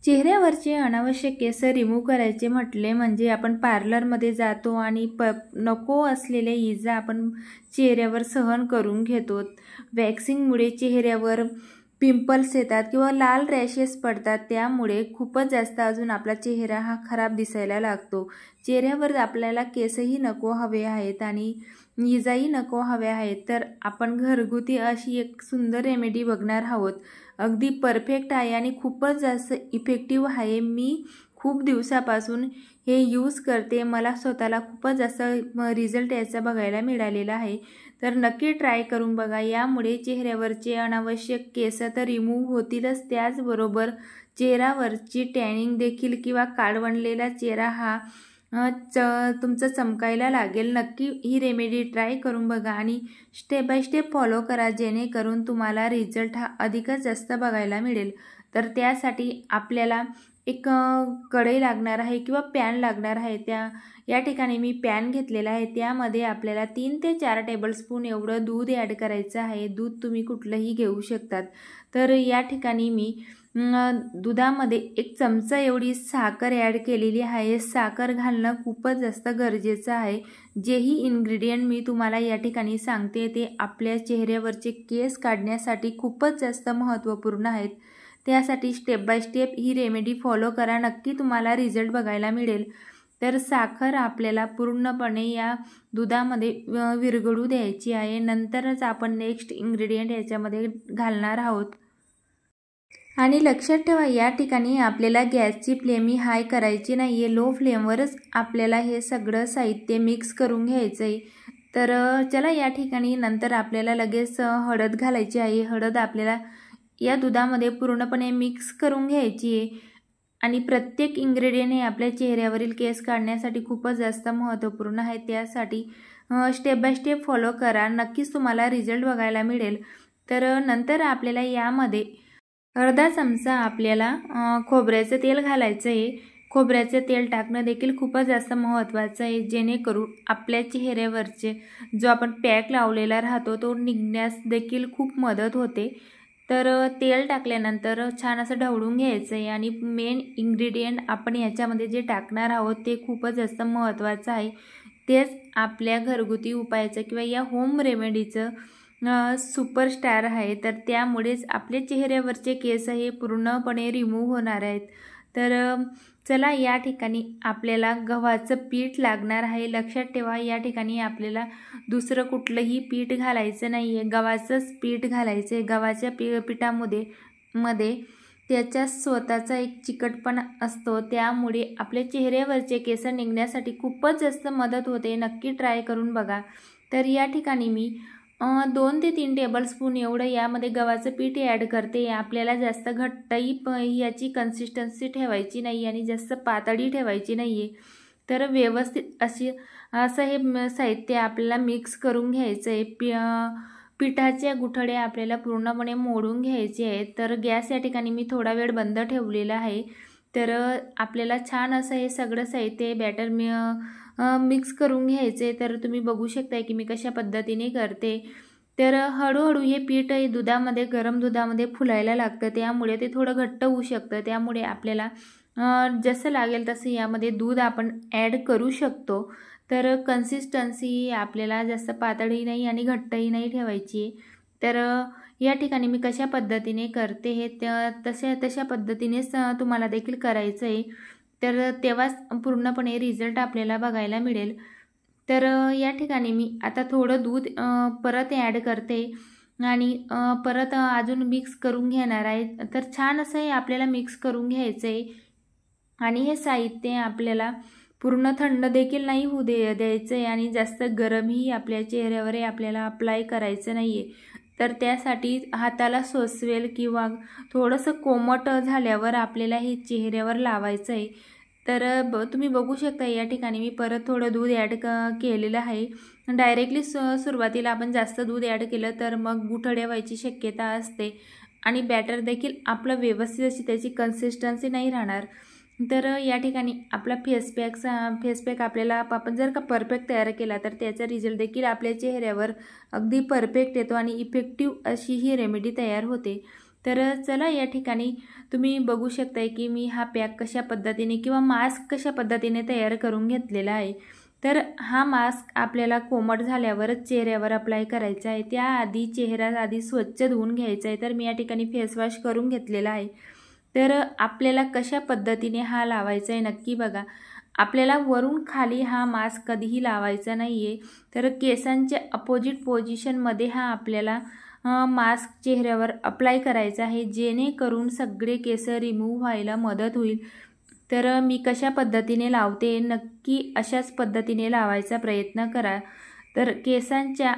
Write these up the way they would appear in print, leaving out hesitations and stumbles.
चेहऱ्यावरचे अनावश्यक केस रिमूव्ह करायचे म्हटले म्हणजे आपण पार्लरमध्ये जातो आणि नको असलेले इजा आपण चेहऱ्यावर सहन करून घेतो। वॅक्सिंगमुळे चेहऱ्यावर पिंपल्स येतात किंवा लाल रॅशेस पडतात, त्यामुळे खूपच जास्त अजून आपला चेहरा हा खराब दिसायला लागतो। चेहऱ्यावर आपल्याला केसही नको हवे आहेत आणि इजाही नको हव्या आहेत, तर आपण घरगुती अशी एक सुंदर रेमेडी बघणार आहोत। अगदी परफेक्ट आहे आणि खूपच जास्त इफेक्टिव्ह आहे। मी खूप दिवसापासून हे यूज करते, मला स्वतःला खूपच जास्त रिझल्ट याचा बघायला मिळालेला आहे, तर नक्की ट्राय करून बघा। यामुळे चेहऱ्यावरचे अनावश्यक केस तर रिमूव्ह होतीलच, त्याचबरोबर चेहऱ्यावरची टॅनिंग देखील किंवा काळवंडलेला चेहरा हा तुमचा चमकायला लागेल। नक्की ही रेमेडी ट्राय करून बघा आणि स्टेप बाय स्टेप फॉलो करा, जेणेकरून तुम्हाला रिझल्ट हा अधिकच जास्त बघायला मिळेल। तर त्यासाठी आपल्याला एक कढई लागणार आहे किंवा पॅन लागणार आहे। या ठिकाणी मी पॅन घेतलेला आहे, त्यामध्ये आपल्याला 3 ते 4 टेबलस्पून एवढं दूध ॲड करायचं आहे। दूध तुम्ही कुठलंही घेऊ शकतात। तर या ठिकाणी मी दुधामध्ये 1 चमचा एवढी साखर ॲड केलेली आहे। साखर घालणं खूपच जास्त गरजेचं आहे। जेही इन्ग्रेडियंट मी तुम्हाला या ठिकाणी सांगते ते आपल्या चेहऱ्यावरचे केस काढण्यासाठी खूपच जास्त महत्त्वपूर्ण आहेत। त्यासाठी step by step he remedy follow करा, नक्की तुम्हाला रिझल्ट बघायला मिळेल। तर साखर आपल्याला पूर्णपणे या दुधामध्ये विरघळू द्यायची आहे, नंतरच आपण नेक्स्ट इन्ग्रेडियंट याच्यामध्ये घालणार आहोत। आणि लक्षात ठेवा, या ठिकाणी आपल्याला गॅसची फ्लेम ही हाय करायची नाही आहे, लो फ्लेमवरच आपल्याला हे सगळं साहित्य मिक्स करून घ्यायचं आहे। तर चला, या ठिकाणी नंतर आपल्याला लगेच हळद घालायची आहे। हळद आपल्याला या दुधामध्ये पूर्णपणे मिक्स करून घ्यायची आहे आणि प्रत्येक इन्ग्रेडियंट हे आपल्या चेहऱ्यावरील केस काढण्यासाठी खूपच जास्त महत्त्वपूर्ण आहे। त्यासाठी स्टेप बाय स्टेप फॉलो करा, नक्कीच तुम्हाला रिझल्ट बघायला मिळेल। तर नंतर आपल्याला यामध्ये अर्धा चमचा आपल्याला खोबऱ्याचं तेल घालायचं आहे। खोबऱ्याचं तेल टाकणं देखील खूपच जास्त महत्त्वाचं आहे, जेणेकरून आपल्या चेहऱ्यावरचे जो आपण पॅक लावलेला राहतो तो निघण्यास देखील खूप मदत होते। तर तेल टाकल्यानंतर छान असं ढवळून घ्यायचं आहे आणि मेन इन्ग्रेडियंट आपण याच्यामध्ये जे टाकणार आहोत ते खूपच जास्त महत्त्वाचं आहे। तेच आपल्या घरगुती उपायाचं किंवा या होम रेमेडीचं सुपरस्टार आहे। तर त्यामुळेच आपल्या चेहऱ्यावरचे केस हे पूर्णपणे रिमूव्ह होणार आहेत। तर चला, या ठिकाणी आपल्याला गव्हाचं पीठ लागणार आहे। लक्षात ठेवा, या ठिकाणी आपल्याला दुसरं कुठलंही पीठ घालायचं नाही आहे, गव्हाचंच पीठ घालायचं आहे। गव्हाच्या पीठामध्ये त्याचा स्वतःचा एक चिकटपणा असतो, त्यामुळे आपल्या चेहऱ्यावरचे केस निघण्यासाठी खूपच जास्त मदत होते। नक्की ट्राय करून बघा। तर या ठिकाणी मी 2 ते 3 टेबलस्पून एवढं यामध्ये गव्हाचं पीठ ॲड करते। आपल्याला जास्त घट्टही याची कन्सिस्टन्सी ठेवायची नाही आणि जास्त पातळी ठेवायची नाही आहे। तर व्यवस्थित असं हे साहित्य आपल्याला मिक्स करून घ्यायचं आहे। पिठाच्या गुठळ्या आपल्याला पूर्णपणे मोडून घ्यायचे आहेत। तर गॅस या ठिकाणी मी थोडा वेळ बंद ठेवलेला आहे। तर आपल्याला छान असं हे सगळं साहित्य बॅटर मिक्स करून घ्यायचे। तर तुम्ही बघू शकता की मी कशा पद्धतीने करते। तर हळूहळू हे पीठ दुधामध्ये, गरम दुधामध्ये फुलायला लागतं, त्यामुळे ते थोडं घट्ट होऊ शकतं। त्यामुळे आपल्याला जसं लागेल तसं यामध्ये दूध आपण ॲड करू शकतो। तर कन्सिस्टन्सी आपल्याला जास्त पातळही नाही आणि घट्टही नाही ठेवायची। तर या ठिकाणी मी कशा पद्धतीने करते हे तशा पद्धतीनेच तुम्हाला देखील करायचं आहे। तर तेव्हाच पूर्णपणे रिझल्ट आपल्याला बघायला मिळेल। तर या ठिकाणी मी आता थोडं दूध परत ॲड करते आणि परत अजून मिक्स करून घेणार आहे। तर छान असं हे आपल्याला मिक्स करून घ्यायचं आहे आणि हे साहित्य आपल्याला पूर्ण थंड देखील नाही होऊ द्यायचं आहे आणि जास्त गरमही आपल्या चेहऱ्यावर आपल्याला अप्लाय करायचं नाही आहे। तर त्यासाठी हाताला सोसवेल किंवा थोडंसं कोमट झाल्यावर आपल्याला हे चेहऱ्यावर लावायचं आहे। तर तुम्ही बघू शकता, या ठिकाणी मी परत थोडं दूध ॲड केलेलं आहे। डायरेक्टली सुरुवातीला आपण जास्त दूध ॲड केलं तर मग गुठळ्या व्हायची शक्यता असते आणि बॅटर देखील आपलं व्यवस्थित अशी त्याची कन्सिस्टन्सी नाही राहणार। तर या ठिकाणी आपला फेस पॅक आपल्याला आपण जर का परफेक्ट तयार केला तर त्याचा रिझल्ट देखील आपल्या चेहऱ्यावर अगदी परफेक्ट येतो आणि इफेक्टिव्ह अशी ही रेमेडी तयार होते। तर चला या ठिकाणी तुम्ही बघू शकताय की मी हा पॅक कशा पद्धतीने किंवा मास्क कशा पद्धतीने तयार करून घेतलेला आहे। तर हा मास्क आपल्याला कोमट झाल्यावरच चेहऱ्यावर अप्लाय करायचा आहे। त्याआधी चेहरा आधी स्वच्छ धुवून घ्यायचा आहे। तर मी या ठिकाणी फेस वॉश करून घेतलेला आहे। तर आपल्याला कशा पद्धतीने हा लावायचा आहे नक्की बघा। आपल्याला वरून खाली हा मास्क कधीही लावायचा नाही आहे। तर केसांच्या अपोजिट पोझिशनमध्ये हा आपल्याला मास्क चेहऱ्यावर अप्लाय करायचा आहे, जेणेकरून सगळे केस रिमूव्ह व्हायला मदत होईल। तर मी कशा पद्धतीने लावते नक्की अशाच पद्धतीने लावायचा प्रयत्न करा। तर केसांच्या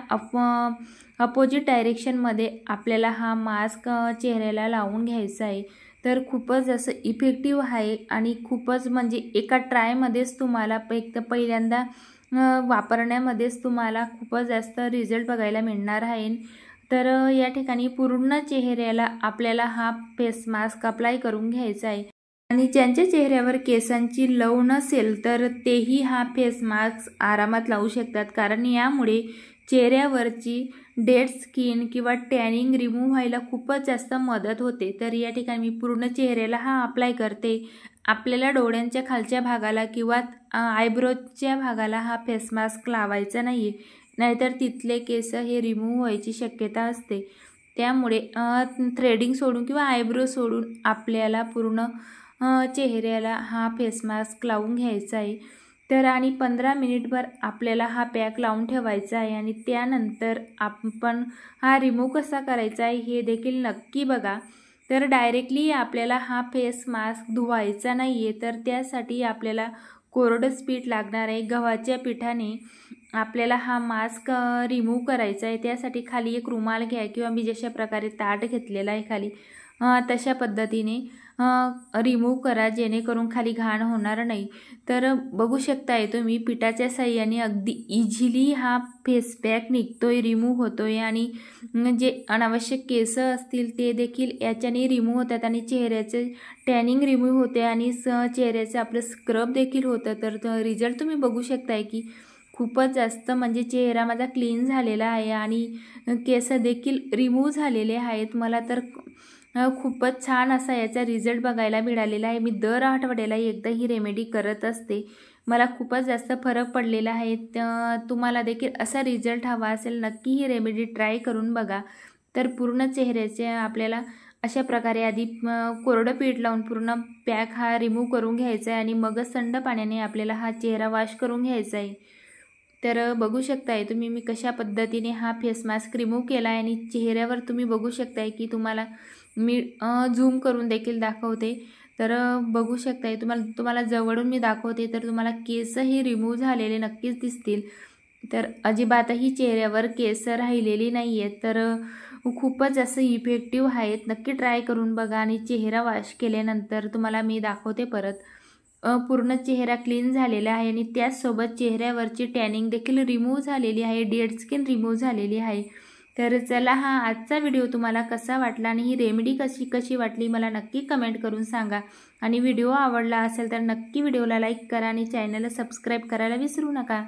अपोजिट डायरेक्शनमध्ये आपल्याला हा मास्क चेहऱ्याला लावून घ्यायचा आहे। तर खूपच असं इफेक्टिव्ह आहे आणि खूपच म्हणजे एका ट्रायमध्येच तुम्हाला पहिल्यांदा वापरण्यामध्येच तुम्हाला खूपच जास्त रिझल्ट बघायला मिळणार आहे। तर या ठिकाणी पूर्ण चेहऱ्याला आपल्याला हा फेस मास्क अप्लाय करून घ्यायचा आहे आणि ज्यांच्या चेहऱ्यावर केसांची लव नसेल तर तेही हा फेस मास्क आरामात लावू शकतात, कारण यामुळे चेहऱ्यावरची डेड स्किन किंवा टॅनिंग रिमूव्ह व्हायला खूपच जास्त मदत होते। तर या ठिकाणी मी पूर्ण चेहऱ्याला हा अप्लाय करते। आपल्याला डोळ्यांच्या खालच्या भागाला किंवा आयब्रोजच्या भागाला हा फेस मास्क लावायचा नाही आहे, नाहीतर तिथले केस हे रिमूव्ह व्हायची शक्यता असते। त्यामुळे थ्रेडिंग सोडून किंवा आयब्रो सोडून आपल्याला पूर्ण चेहऱ्याला हा फेस मास्क लावून घ्यायचा आहे। तर आणि 15 मिनिटभर आपल्याला हा पॅक लावून ठेवायचा आहे आणि त्यानंतर आपण हा रिमूव्ह कसा करायचा आहे हे देखील नक्की बघा। तर डायरेक्टली आपल्याला हा फेस मास्क धुवायचा नाही आहे, तर त्यासाठी आपल्याला कोरडं पीठ लागणार आहे। गव्हाच्या पिठाने आपल्याला हा मास्क रिमूव्ह करायचा आहे। त्यासाठी खाली एक रुमाल घ्या किंवा मी जशा प्रकारे ताट घेतलेला आहे खाली तशा पद्धतीने रिमूव्ह करा, जेणेकरून खाली घाण होणार नाही। तर बघू शकताय तुम्ही पिठाच्या साह्याने अगदी इझिली हा फेस पॅक निघतोय, रिमूव्ह होतोय आणि जे अनावश्यक केस असतील ते देखील याच्याने रिमूव्ह होतात आणि चेहऱ्याचे टॅनिंग रिमूव्ह होते आणि चेहऱ्याचं आपलं स्क्रब देखील होतं। तर रिझल्ट तुम्ही बघू शकताय की खूपच जास्त म्हणजे चेहरा माझा क्लीन झालेला आहे आणि केस देखील रिमूव्ह झालेले आहेत। मला तर खूपच छान असा याचा रिझल्ट बघायला मिळालेला आहे। मी दर आठवड्याला एकदा ही रेमेडी करत असते। मला खूपच जास्त फरक पडलेला आहे। तुम्हाला देखील असा रिझल्ट हवा असेल नक्की ही रेमेडी ट्राय करून बघा। तर पूर्ण चेहऱ्याचे आपल्याला अशा प्रकारे आधी कोरडं पीठ लावून पूर्ण पॅक हा रिमूव्ह करून घ्यायचा आहे आणि मगच थंड पाण्याने आपल्याला हा चेहरा वॉश करून घ्यायचा आहे। तर बघू शकताय तुम्ही मी कशा पद्धतीने हा फेस मास्क रिमूव्ह केला आहे आणि चेहऱ्यावर तुम्ही बघू शकताय की तुम्हाला मी झूम करून देखील दाखवते। तर बघू शकताय तुम्हाला जवळून मी दाखवते तर तुम्हाला केसही रिमूव्ह झालेले नक्कीच दिसतील। तर अजिबातही चेहऱ्यावर केस राहिलेली नाही आहेत। तर खूपच असं इफेक्टिव्ह आहेत, नक्की ट्राय करून बघा आणि चेहरा वॉश केल्यानंतर तुम्हाला मी दाखवते परत। पूर्ण चेहरा क्लीन झालेला आहे आणि त्याचसोबत चेहऱ्यावरची टॅनिंग देखील रिमूव्ह झालेली आहे, डेड स्किन रिमूव्ह झालेली आहे। तर चला हा आजचा व्हिडिओ तुम्हाला कसा वाटला आणि ही रेमेडी कशी वाटली मला नक्की कमेंट करून सांगा आणि व्हिडिओ आवडला असेल तर नक्की व्हिडिओला लाईक करा आणि चॅनलला सबस्क्राईब करायला विसरू नका।